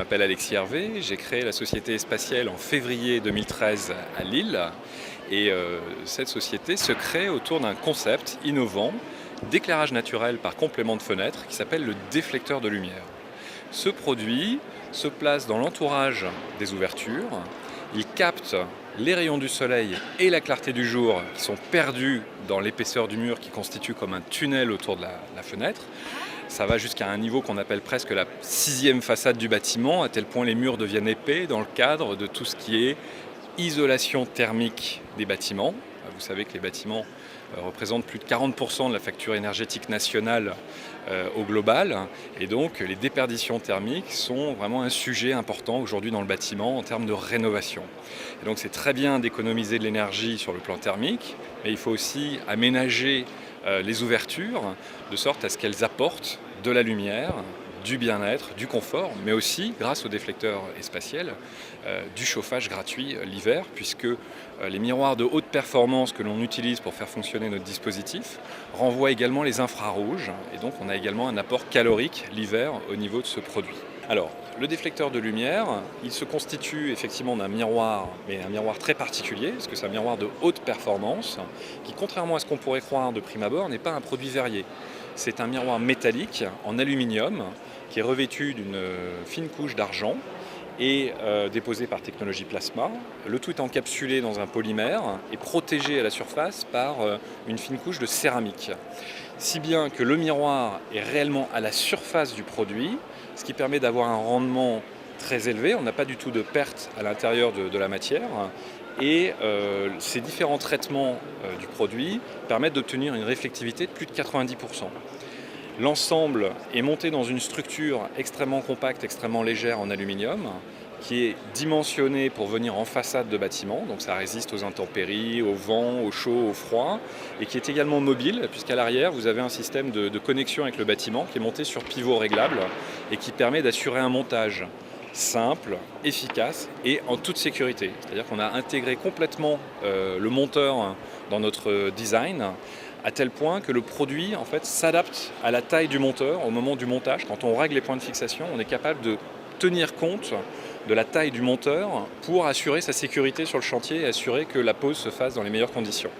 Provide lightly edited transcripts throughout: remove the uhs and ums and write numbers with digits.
m'appelle Alexis Hervé, j'ai créé la société Spatiel en février 2013 à Lille et cette société se crée autour d'un concept innovant d'éclairage naturel par complément de fenêtre qui s'appelle le déflecteur de lumière. Ce produit se place dans l'entourage des ouvertures, il capte les rayons du soleil et la clarté du jour qui sont perdus dans l'épaisseur du mur qui constitue comme un tunnel autour de la fenêtre. Ça va jusqu'à un niveau qu'on appelle presque la 6e façade du bâtiment, à tel point les murs deviennent épais dans le cadre de tout ce qui est isolation thermique des bâtiments. Vous savez que les bâtiments représentent plus de 40% de la facture énergétique nationale au global. Et donc les déperditions thermiques sont vraiment un sujet important aujourd'hui dans le bâtiment en termes de rénovation. Et donc c'est très bien d'économiser de l'énergie sur le plan thermique, mais il faut aussi aménager les ouvertures de sorte à ce qu'elles apportent de la lumière, du bien-être, du confort, mais aussi, grâce au déflecteur spatiel, du chauffage gratuit l'hiver, puisque les miroirs de haute performance que l'on utilise pour faire fonctionner notre dispositif renvoient également les infrarouges, et donc on a également un apport calorique l'hiver au niveau de ce produit. Alors, le déflecteur de lumière, il se constitue effectivement d'un miroir, mais un miroir très particulier, parce que c'est un miroir de haute performance, qui, contrairement à ce qu'on pourrait croire de prime abord, n'est pas un produit verrier. C'est un miroir métallique en aluminium, qui est revêtu d'une fine couche d'argent et déposé par technologie plasma. Le tout est encapsulé dans un polymère et protégé à la surface par une fine couche de céramique. Si bien que le miroir est réellement à la surface du produit, ce qui permet d'avoir un rendement très élevé. On n'a pas du tout de perte à l'intérieur de la matière. Et ces différents traitements du produit permettent d'obtenir une réflectivité de plus de 90%. L'ensemble est monté dans une structure extrêmement compacte, extrêmement légère en aluminium, qui est dimensionnée pour venir en façade de bâtiment, donc ça résiste aux intempéries, au vent, au chaud, au froid, et qui est également mobile, puisqu'à l'arrière vous avez un système de connexion avec le bâtiment qui est monté sur pivot réglable et qui permet d'assurer un montage simple, efficace et en toute sécurité. C'est-à-dire qu'on a intégré complètement le monteur dans notre design, à tel point que le produit en fait, s'adapte à la taille du monteur au moment du montage. Quand on règle les points de fixation, on est capable de tenir compte de la taille du monteur pour assurer sa sécurité sur le chantier et assurer que la pose se fasse dans les meilleures conditions.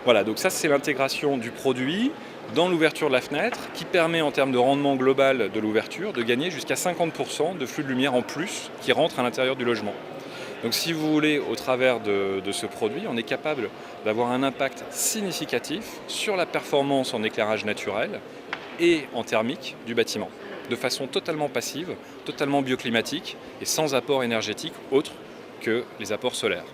Voilà, donc ça c'est l'intégration du produit dans l'ouverture de la fenêtre qui permet en termes de rendement global de l'ouverture de gagner jusqu'à 50% de flux de lumière en plus qui rentre à l'intérieur du logement. Donc si vous voulez, au travers de ce produit, on est capable d'avoir un impact significatif sur la performance en éclairage naturel et en thermique du bâtiment, de façon totalement passive, totalement bioclimatique et sans apport énergétique autre que les apports solaires.